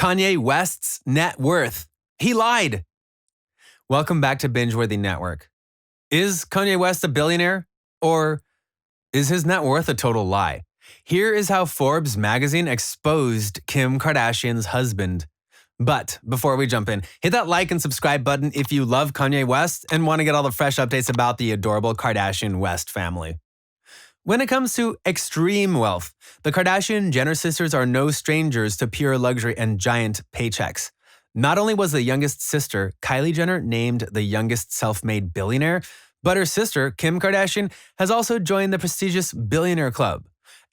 Kanye West's net worth. He lied. Welcome back to Binge-Worthy Network. Is Kanye West a billionaire? Or is his net worth a total lie? Here is how Forbes magazine exposed Kim Kardashian's husband. But before we jump in, hit that like and subscribe button if you love Kanye West and want to get all the fresh updates about the adorable Kardashian West family. When it comes to extreme wealth, the Kardashian Jenner sisters are no strangers to pure luxury and giant paychecks. Not only was the youngest sister, Kylie Jenner, named the youngest self-made billionaire, but her sister, Kim Kardashian, has also joined the prestigious Billionaire Club.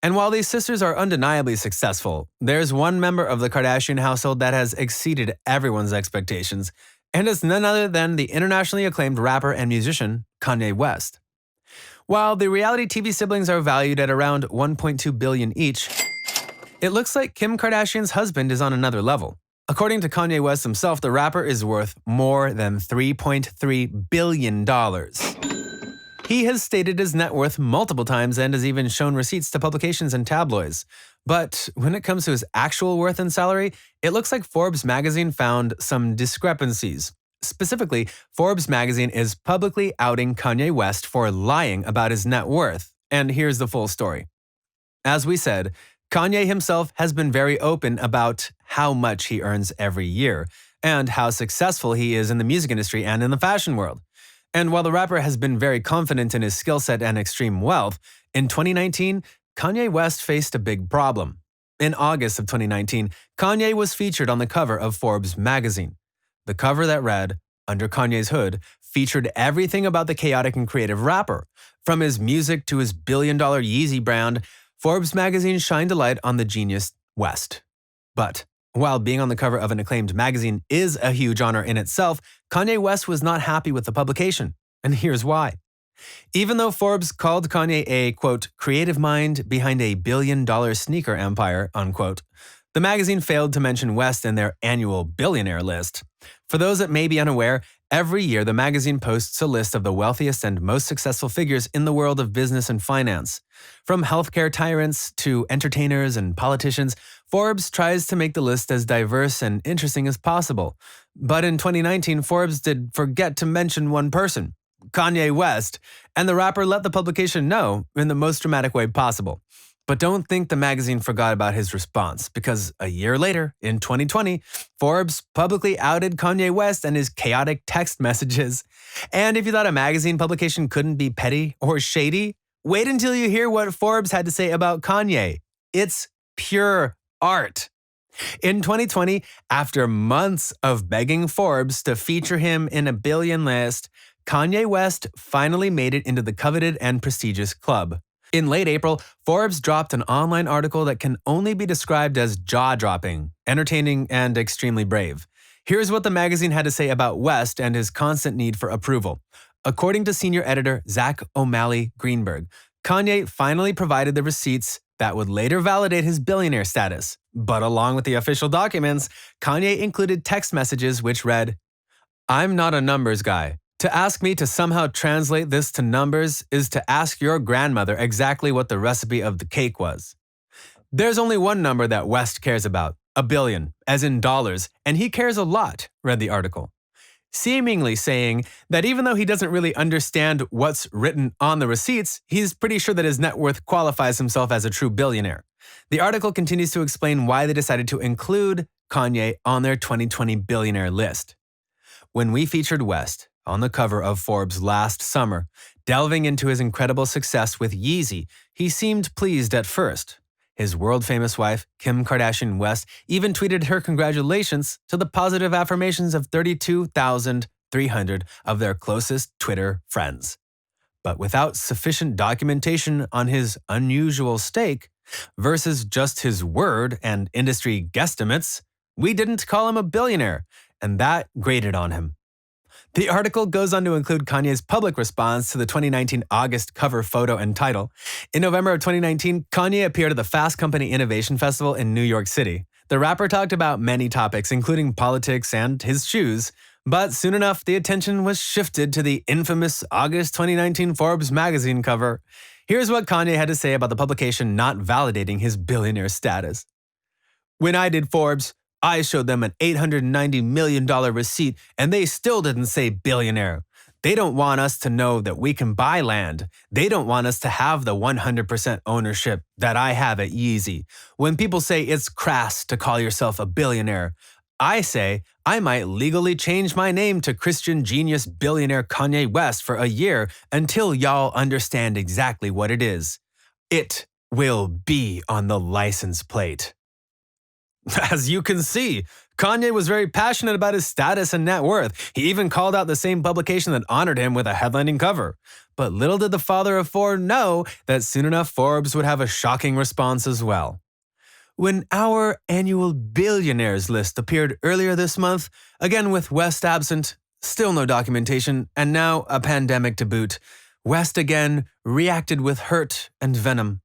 And while these sisters are undeniably successful, there's one member of the Kardashian household that has exceeded everyone's expectations, and it's none other than the internationally acclaimed rapper and musician, Kanye West. While the reality TV siblings are valued at around $1.2 billion each, it looks like Kim Kardashian's husband is on another level. According to Kanye West himself, the rapper is worth more than $3.3 billion. He has stated his net worth multiple times and has even shown receipts to publications and tabloids. But when it comes to his actual worth and salary, it looks like Forbes magazine found some discrepancies. Specifically, Forbes magazine is publicly outing Kanye West for lying about his net worth. And here's the full story. As we said, Kanye himself has been very open about how much he earns every year and how successful he is in the music industry and in the fashion world. And while the rapper has been very confident in his skill set and extreme wealth, in 2019, Kanye West faced a big problem. In August of 2019, Kanye was featured on the cover of Forbes magazine. The cover that read, "Under Kanye's Hood," featured everything about the chaotic and creative rapper. From his music to his billion-dollar Yeezy brand, Forbes magazine shined a light on the genius West. But while being on the cover of an acclaimed magazine is a huge honor in itself, Kanye West was not happy with the publication. And here's why. Even though Forbes called Kanye a, quote, creative mind behind a billion-dollar sneaker empire, unquote, the magazine failed to mention West in their annual billionaire list. For those that may be unaware, every year the magazine posts a list of the wealthiest and most successful figures in the world of business and finance. From healthcare tyrants to entertainers and politicians, Forbes tries to make the list as diverse and interesting as possible. But in 2019, Forbes did forget to mention one person, Kanye West, and the rapper let the publication know in the most dramatic way possible. But don't think the magazine forgot about his response, because a year later, in 2020, Forbes publicly outed Kanye West and his chaotic text messages. And if you thought a magazine publication couldn't be petty or shady, wait until you hear what Forbes had to say about Kanye. It's pure art. In 2020, after months of begging Forbes to feature him in a billion list, Kanye West finally made it into the coveted and prestigious club. In late April, Forbes dropped an online article that can only be described as jaw-dropping, entertaining, and extremely brave. Here's what the magazine had to say about West and his constant need for approval. According to senior editor Zach O'Malley Greenberg, Kanye finally provided the receipts that would later validate his billionaire status. But along with the official documents, Kanye included text messages which read, "I'm not a numbers guy. To ask me to somehow translate this to numbers is to ask your grandmother exactly what the recipe of the cake was." There's only one number that West cares about, $1 billion, as in dollars, and he cares a lot, read the article. Seemingly saying that even though he doesn't really understand what's written on the receipts, he's pretty sure that his net worth qualifies himself as a true billionaire. The article continues to explain why they decided to include Kanye on their 2020 billionaire list. When we featured West on the cover of Forbes last summer, delving into his incredible success with Yeezy, he seemed pleased at first. His world-famous wife, Kim Kardashian West, even tweeted her congratulations to the positive affirmations of 32,300 of their closest Twitter friends. But without sufficient documentation on his unusual stake versus just his word and industry guesstimates, we didn't call him a billionaire, and that grated on him. The article goes on to include Kanye's public response to the 2019 August cover photo and title. In November of 2019, Kanye appeared at the Fast Company Innovation Festival in New York City. The rapper talked about many topics, including politics and his shoes, but soon enough, the attention was shifted to the infamous August 2019 Forbes magazine cover. Here's what Kanye had to say about the publication not validating his billionaire status. "When I did Forbes, I showed them an $890 million receipt and they still didn't say billionaire. They don't want us to know that we can buy land. They don't want us to have the 100% ownership that I have at Yeezy. When people say it's crass to call yourself a billionaire, I say I might legally change my name to Christian genius billionaire Kanye West for a year until y'all understand exactly what it is. It will be on the license plate. As you can see, Kanye was very passionate about his status and net worth. He even called out the same publication that honored him with a headlining cover. But little did the father of four know that soon enough Forbes would have a shocking response as well. When our annual billionaires list appeared earlier this month, again with West absent, still no documentation, and now a pandemic to boot, West again reacted with hurt and venom.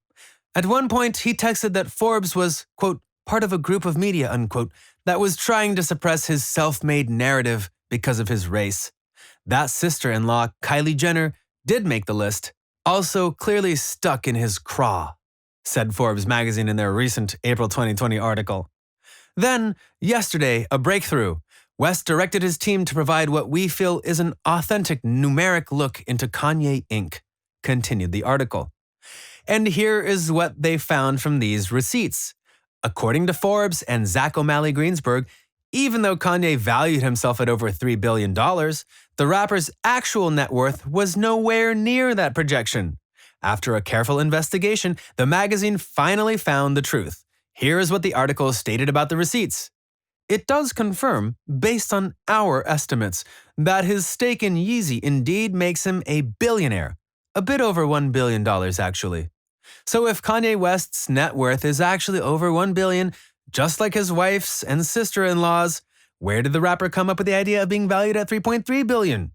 At one point, he texted that Forbes was, quote, part of a group of media, unquote, that was trying to suppress his self-made narrative because of his race. That sister-in-law, Kylie Jenner, did make the list, also clearly stuck in his craw, said Forbes magazine in their recent April 2020 article. Then, yesterday, a breakthrough. West directed his team to provide what we feel is an authentic numeric look into Kanye Inc., continued the article. And here is what they found from these receipts. According to Forbes and Zach O'Malley Greensburg, even though Kanye valued himself at over $3 billion, the rapper's actual net worth was nowhere near that projection. After a careful investigation, the magazine finally found the truth. Here is what the article stated about the receipts. It does confirm, based on our estimates, that his stake in Yeezy indeed makes him a billionaire. A bit over $1 billion, actually. So if Kanye West's net worth is actually over $1 billion, just like his wife's and sister-in-law's, where did the rapper come up with the idea of being valued at $3.3 billion?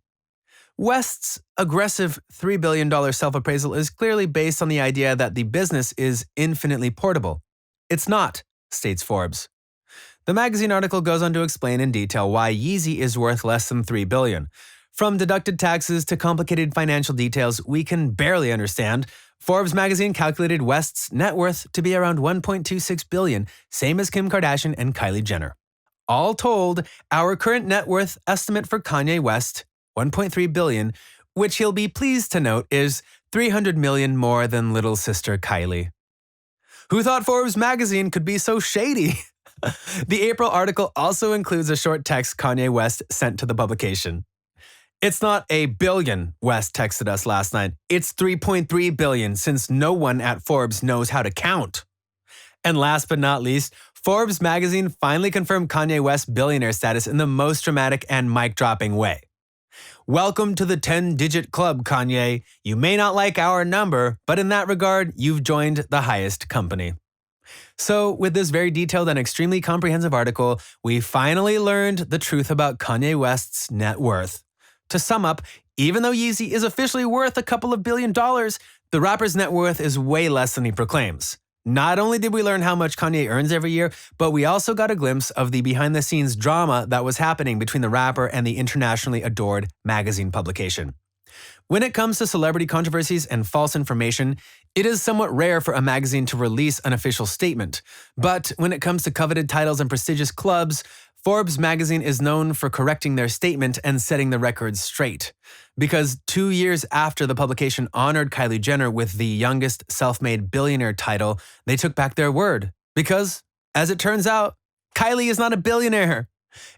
West's aggressive $3 billion self-appraisal is clearly based on the idea that the business is infinitely portable. It's not, states Forbes. The magazine article goes on to explain in detail why Yeezy is worth less than $3 billion. From deducted taxes to complicated financial details we can barely understand, Forbes magazine calculated West's net worth to be around $1.26 billion, same as Kim Kardashian and Kylie Jenner. All told, our current net worth estimate for Kanye West, $1.3 billion, which he'll be pleased to note is $300 million more than little sister Kylie. Who thought Forbes magazine could be so shady? The April article also includes a short text Kanye West sent to the publication. It's not a billion, West texted us last night. It's 3.3 billion, since no one at Forbes knows how to count. And last but not least, Forbes magazine finally confirmed Kanye West's billionaire status in the most dramatic and mic-dropping way. Welcome to the 10-digit club, Kanye. You may not like our number, but in that regard, you've joined the highest company. So, with this very detailed and extremely comprehensive article, we finally learned the truth about Kanye West's net worth. To sum up, even though Yeezy is officially worth a couple of $1 billion, the rapper's net worth is way less than he proclaims. Not only did we learn how much Kanye earns every year, but we also got a glimpse of the behind-the-scenes drama that was happening between the rapper and the internationally adored magazine publication. When it comes to celebrity controversies and false information, it is somewhat rare for a magazine to release an official statement. But when it comes to coveted titles and prestigious clubs, Forbes magazine is known for correcting their statement and setting the records straight. Because 2 years after the publication honored Kylie Jenner with the youngest self-made billionaire title, they took back their word. Because, as it turns out, Kylie is not a billionaire.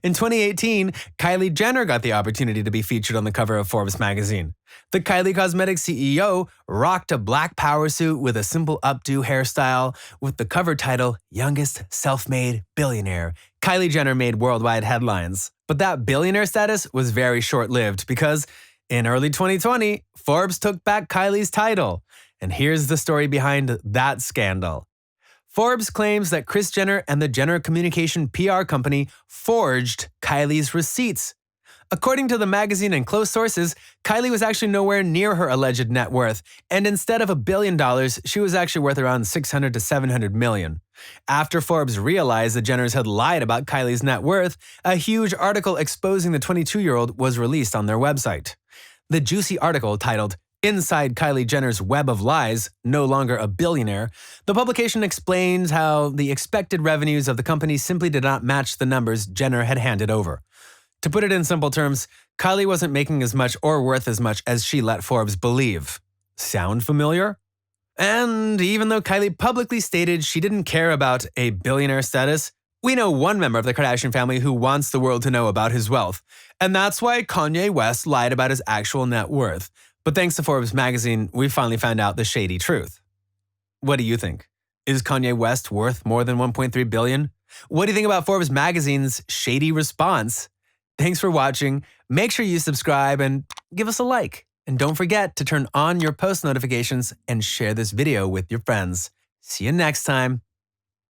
In 2018, Kylie Jenner got the opportunity to be featured on the cover of Forbes magazine. The Kylie Cosmetics CEO rocked a black power suit with a simple updo hairstyle with the cover title, Youngest Self-Made Billionaire. Kylie Jenner made worldwide headlines. But that billionaire status was very short-lived because in early 2020, Forbes took back Kylie's title. And here's the story behind that scandal. Forbes claims that Kris Jenner and the Jenner Communication PR company forged Kylie's receipts. According to the magazine and close sources, Kylie was actually nowhere near her alleged net worth, and instead of $1 billion, she was actually worth around $600 to $700 million. After Forbes realized the Jenners had lied about Kylie's net worth, a huge article exposing the 22-year-old was released on their website. The juicy article titled, Inside Kylie Jenner's Web of Lies, No Longer a Billionaire, the publication explains how the expected revenues of the company simply did not match the numbers Jenner had handed over. To put it in simple terms, Kylie wasn't making as much or worth as much as she let Forbes believe. Sound familiar? And even though Kylie publicly stated she didn't care about a billionaire status, we know one member of the Kardashian family who wants the world to know about his wealth. And that's why Kanye West lied about his actual net worth. But thanks to Forbes magazine, we finally found out the shady truth. What do you think? Is Kanye West worth more than $1.3 billion? What do you think about Forbes magazine's shady response? Thanks for watching. Make sure you subscribe and give us a like. And don't forget to turn on your post notifications and share this video with your friends. See you next time.